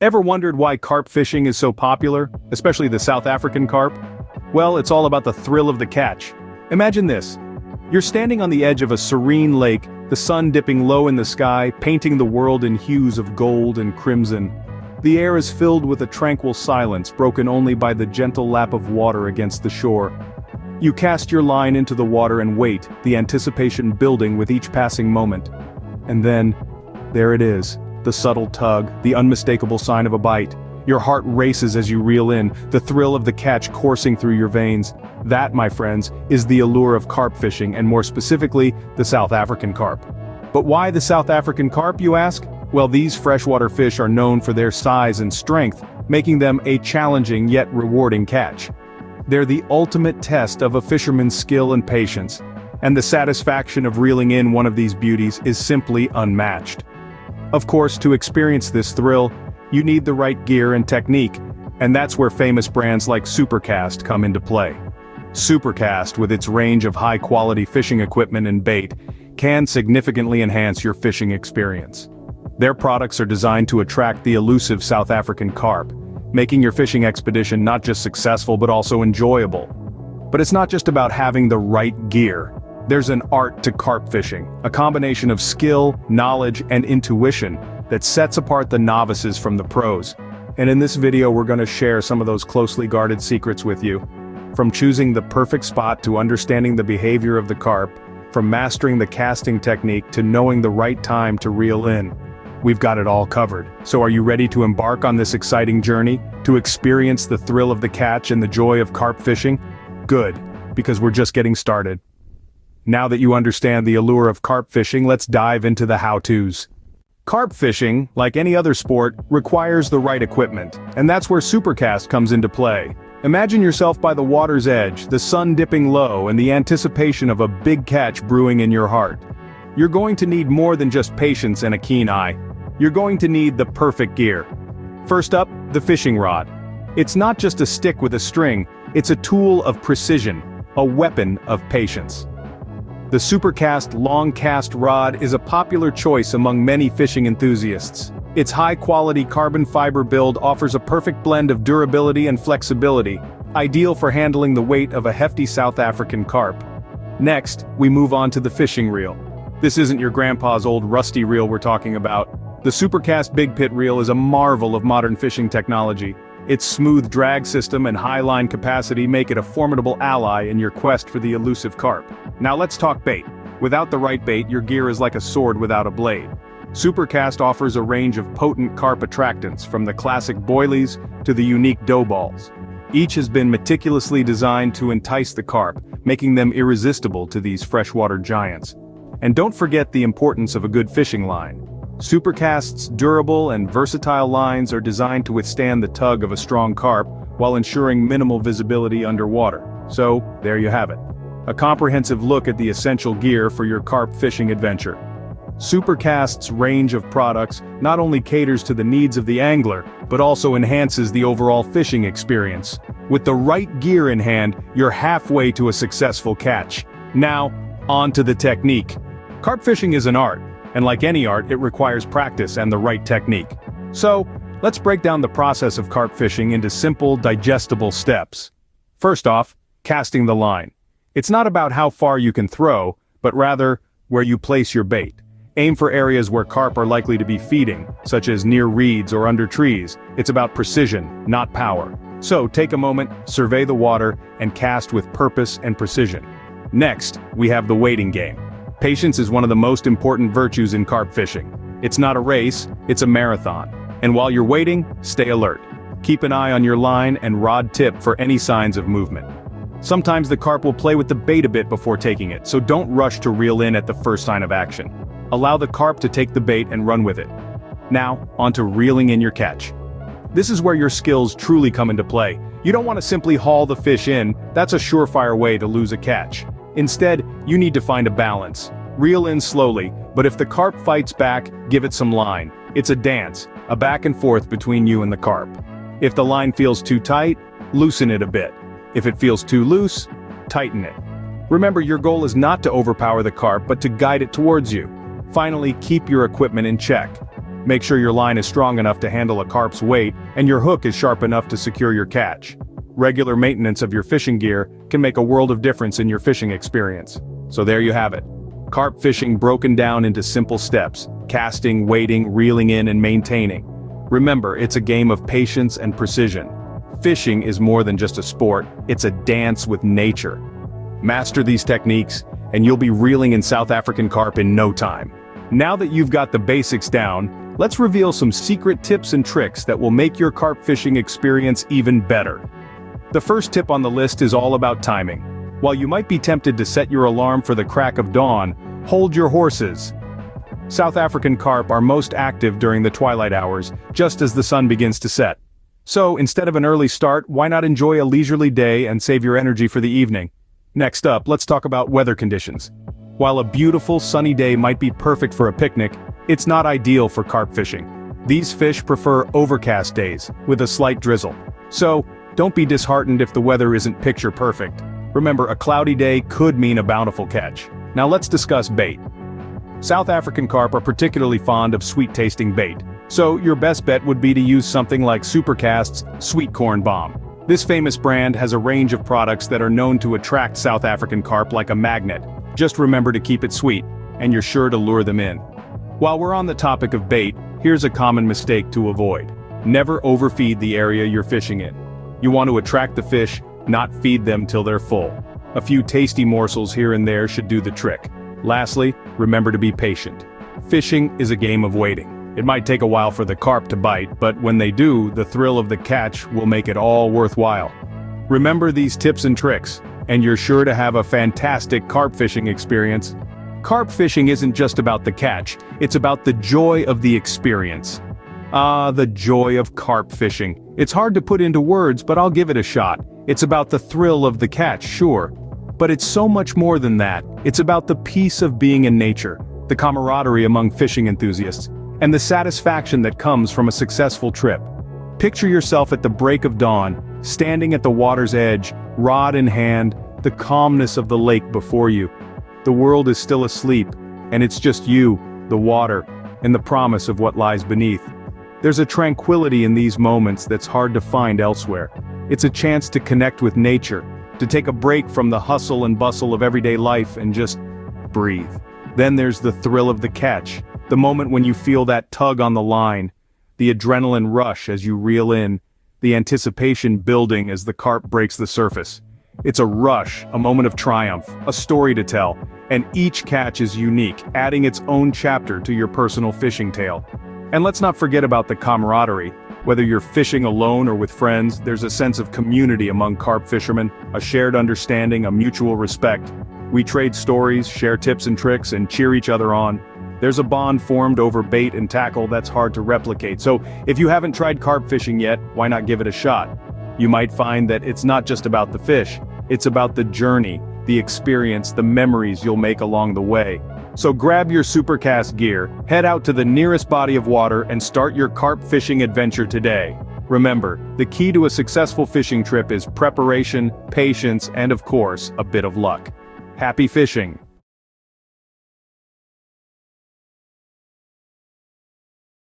Ever wondered why carp fishing is so popular, especially the South African carp? Well, it's all about the thrill of the catch. Imagine this. You're standing on the edge of a serene lake, the sun dipping low in the sky, painting the world in hues of gold and crimson. The air is filled with a tranquil silence broken only by the gentle lap of water against the shore. You cast your line into the water and wait, the anticipation building with each passing moment. And then, there it is. The subtle tug, the unmistakable sign of a bite. Your heart races as you reel in, the thrill of the catch coursing through your veins. That, my friends, is the allure of carp fishing, and more specifically, the South African carp. But why the South African carp, you ask? Well, these freshwater fish are known for their size and strength, making them a challenging yet rewarding catch. They're the ultimate test of a fisherman's skill and patience, and the satisfaction of reeling in one of these beauties is simply unmatched. Of course, to experience this thrill, you need the right gear and technique, and that's where famous brands like Supercast come into play. Supercast, with its range of high-quality fishing equipment and bait, can significantly enhance your fishing experience. Their products are designed to attract the elusive South African carp, making your fishing expedition not just successful but also enjoyable. But it's not just about having the right gear. There's an art to carp fishing, a combination of skill, knowledge, and intuition that sets apart the novices from the pros. And in this video we're going to share some of those closely guarded secrets with you. From choosing the perfect spot to understanding the behavior of the carp, from mastering the casting technique to knowing the right time to reel in. We've got it all covered. So are you ready to embark on this exciting journey, to experience the thrill of the catch and the joy of carp fishing? Good, because we're just getting started. Now that you understand the allure of carp fishing, let's dive into the how-tos. Carp fishing, like any other sport, requires the right equipment, and that's where Supercast comes into play. Imagine yourself by the water's edge, the sun dipping low, and the anticipation of a big catch brewing in your heart. You're going to need more than just patience and a keen eye. You're going to need the perfect gear. First up, the fishing rod. It's not just a stick with a string, it's a tool of precision, a weapon of patience. The Supercast long cast rod is a popular choice among many fishing enthusiasts. Its high-quality carbon fiber build offers a perfect blend of durability and flexibility, ideal for handling the weight of a hefty South African carp. Next, we move on to the fishing reel. This isn't your grandpa's old rusty reel we're talking about. The Supercast Big Pit Reel is a marvel of modern fishing technology. Its smooth drag system and high line capacity make it a formidable ally in your quest for the elusive carp. Now let's talk bait. Without the right bait, your gear is like a sword without a blade. Supercast offers a range of potent carp attractants, from the classic boilies to the unique dough balls. Each has been meticulously designed to entice the carp, making them irresistible to these freshwater giants. And don't forget the importance of a good fishing line. Supercast's durable and versatile lines are designed to withstand the tug of a strong carp while ensuring minimal visibility underwater. So, there you have it. A comprehensive look at the essential gear for your carp fishing adventure. Supercast's range of products not only caters to the needs of the angler, but also enhances the overall fishing experience. With the right gear in hand, you're halfway to a successful catch. Now, on to the technique. Carp fishing is an art. And like any art, it requires practice and the right technique. So, let's break down the process of carp fishing into simple, digestible steps. First off, casting the line. It's not about how far you can throw, but rather, where you place your bait. Aim for areas where carp are likely to be feeding, such as near reeds or under trees. It's about precision, not power. So, take a moment, survey the water, and cast with purpose and precision. Next, we have the waiting game. Patience is one of the most important virtues in carp fishing. It's not a race, it's a marathon. And while you're waiting, stay alert. Keep an eye on your line and rod tip for any signs of movement. Sometimes the carp will play with the bait a bit before taking it, so don't rush to reel in at the first sign of action. Allow the carp to take the bait and run with it. Now, on to reeling in your catch. This is where your skills truly come into play. You don't want to simply haul the fish in, that's a surefire way to lose a catch. Instead, you need to find a balance. Reel in slowly, but if the carp fights back, give it some line. It's a dance, a back and forth between you and the carp. If the line feels too tight, loosen it a bit. If it feels too loose, tighten it. Remember, your goal is not to overpower the carp, but to guide it towards you. Finally, keep your equipment in check. Make sure your line is strong enough to handle a carp's weight, and your hook is sharp enough to secure your catch. Regular maintenance of your fishing gear can make a world of difference in your fishing experience. So there you have it. Carp fishing broken down into simple steps: casting, waiting, reeling in, and maintaining. Remember, it's a game of patience and precision. Fishing is more than just a sport, it's a dance with nature. Master these techniques, and you'll be reeling in South African carp in no time. Now that you've got the basics down, let's reveal some secret tips and tricks that will make your carp fishing experience even better. The first tip on the list is all about timing. While you might be tempted to set your alarm for the crack of dawn, hold your horses. South African carp are most active during the twilight hours, just as the sun begins to set. So, instead of an early start, why not enjoy a leisurely day and save your energy for the evening? Next up, let's talk about weather conditions. While a beautiful sunny day might be perfect for a picnic, it's not ideal for carp fishing. These fish prefer overcast days, with a slight drizzle. So, don't be disheartened if the weather isn't picture perfect. Remember, a cloudy day could mean a bountiful catch. Now let's discuss bait. South African carp are particularly fond of sweet-tasting bait, so your best bet would be to use something like Supercast's Sweet Corn Bomb. This famous brand has a range of products that are known to attract South African carp like a magnet. Just remember to keep it sweet, and you're sure to lure them in. While we're on the topic of bait, here's a common mistake to avoid. Never overfeed the area you're fishing in. You want to attract the fish, not feed them till they're full. A few tasty morsels here and there should do the trick. Lastly, remember to be patient. Fishing is a game of waiting. It might take a while for the carp to bite, but when they do, the thrill of the catch will make it all worthwhile. Remember these tips and tricks, and you're sure to have a fantastic carp fishing experience. Carp fishing isn't just about the catch, it's about the joy of the experience. Ah, the joy of carp fishing. It's hard to put into words, but I'll give it a shot. It's about the thrill of the catch, sure. But it's so much more than that. It's about the peace of being in nature, the camaraderie among fishing enthusiasts, and the satisfaction that comes from a successful trip. Picture yourself at the break of dawn, standing at the water's edge, rod in hand, the calmness of the lake before you. The world is still asleep, and it's just you, the water, and the promise of what lies beneath. There's a tranquility in these moments that's hard to find elsewhere. It's a chance to connect with nature, to take a break from the hustle and bustle of everyday life and just breathe. Then there's the thrill of the catch, the moment when you feel that tug on the line, the adrenaline rush as you reel in, the anticipation building as the carp breaks the surface. It's a rush, a moment of triumph, a story to tell, and each catch is unique, adding its own chapter to your personal fishing tale. And let's not forget about the camaraderie. Whether you're fishing alone or with friends, there's a sense of community among carp fishermen, a shared understanding, a mutual respect. We trade stories, share tips and tricks, and cheer each other on. There's a bond formed over bait and tackle that's hard to replicate. So, if you haven't tried carp fishing yet, why not give it a shot? You might find that it's not just about the fish, it's about the journey, the experience, the memories you'll make along the way. So grab your Supercast gear, head out to the nearest body of water and start your carp fishing adventure today. Remember, the key to a successful fishing trip is preparation, patience, and of course, a bit of luck. Happy fishing!